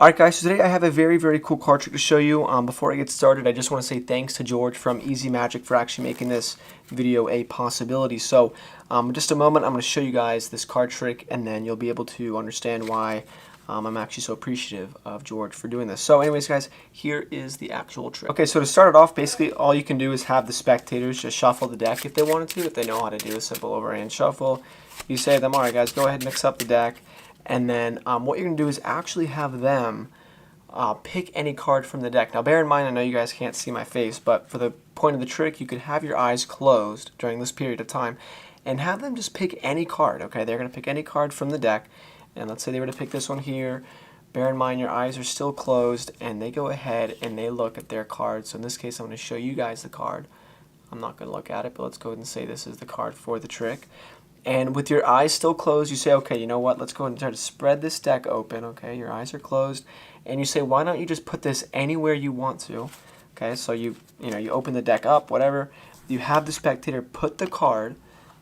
Alright guys, so today I have a very cool card trick to show you. Before I get started, I just want to say thanks to George from Easy Magic for actually making this video a possibility. So in just a moment I'm going to show you guys this card trick, and then you'll be able to understand why I'm actually so appreciative of George for doing this. So anyways guys, here is the actual trick. Okay, so to start it off, basically all you can do is have the spectators just shuffle the deck if they wanted to, if they know how to do a simple overhand shuffle. You say to them, alright guys, go ahead and mix up the deck. And then what you're going to do is actually have them pick any card from the deck. Now bear in mind, I know you guys can't see my face, but for the point of the trick, you could have your eyes closed during this period of time and have them just pick any card. Okay, they're going to pick any card from the deck, and let's say they were to pick this one here. Bear in mind your eyes are still closed, and they go ahead and they look at their card. So in this case I'm going to show you guys the card. I'm not going to look at it, but let's go ahead and say this is the card for the trick. And with your eyes still closed, you say, okay, you know what, let's go ahead and try to spread this deck open. Okay, your eyes are closed, and you say, why don't you just put this anywhere you want to? Okay, so you open the deck up, whatever. You have the spectator put the card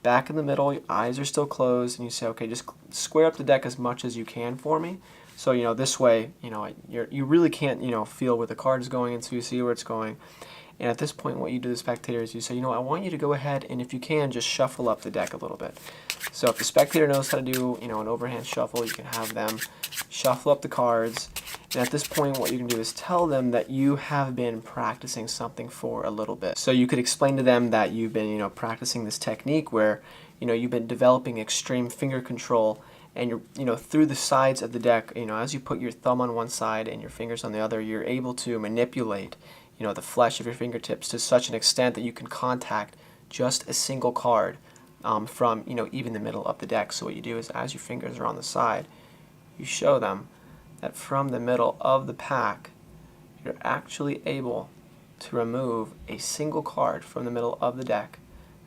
back in the middle, your eyes are still closed, and you say, okay, just square up the deck as much as you can for me. So, this way, you really can't, feel where the card is going, and so you see where it's going. And at this point, what you do to the spectator is you say, I want you to go ahead and, if you can, just shuffle up the deck a little bit. So if the spectator knows how to do, an overhand shuffle, you can have them shuffle up the cards. And at this point, what you can do is tell them that you have been practicing something for a little bit. So you could explain to them that you've been, practicing this technique where, you've been developing extreme finger control, and you're, through the sides of the deck, as you put your thumb on one side and your fingers on the other, you're able to manipulate the flesh of your fingertips to such an extent that you can contact just a single card from, even the middle of the deck. So what you do is, as your fingers are on the side, you show them that from the middle of the pack, you're actually able to remove a single card from the middle of the deck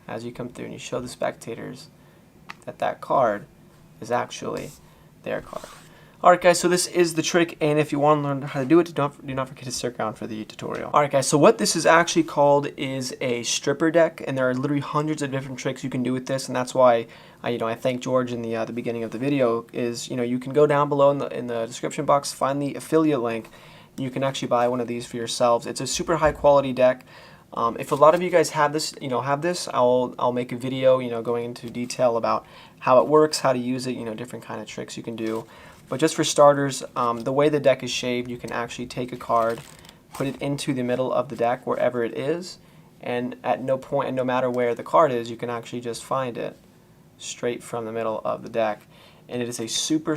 as you come through, and you show the spectators that that card is actually their card. Alright guys, so this is the trick, and if you want to learn how to do it, do not forget to stick around for the tutorial. Alright guys, so what this is actually called is a stripper deck, and there are literally hundreds of different tricks you can do with this, and that's why I thank George in the beginning of the video. Is you can go down below in the description box, find the affiliate link, and you can actually buy one of these for yourselves. It's a super high quality deck. If a lot of you guys have this, I'll make a video, going into detail about how it works, how to use it, different kind of tricks you can do. But just for starters, the way the deck is shaped, you can actually take a card, put it into the middle of the deck wherever it is, and at no point, and no matter where the card is, you can actually just find it straight from the middle of the deck. And it is a super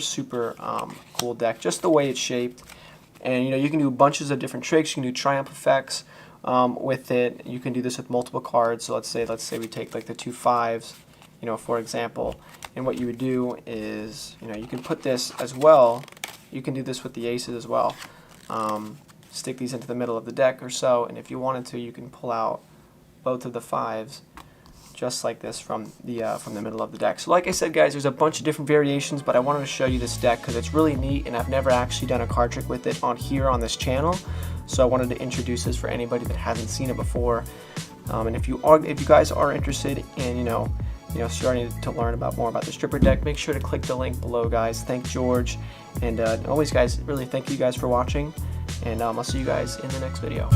cool deck, just the way it's shaped. And you can do bunches of different tricks. You can do triumph effects with it. You can do this with multiple cards. So let's say we take like the 2 5s, for example. And what you would do is, you can put this as well. You can do this with the aces as well. Stick these into the middle of the deck or so, and if you wanted to, you can pull out both of the 5s just like this from the middle of the deck. So like I said guys, there's a bunch of different variations, but I wanted to show you this deck because it's really neat, and I've never actually done a card trick with it on this channel. So I wanted to introduce this for anybody that hasn't seen it before. And if you guys are interested in starting to learn more about the stripper deck, make sure to click the link below, guys. Thank George, and always guys, really thank you guys for watching, and I'll see you guys in the next video.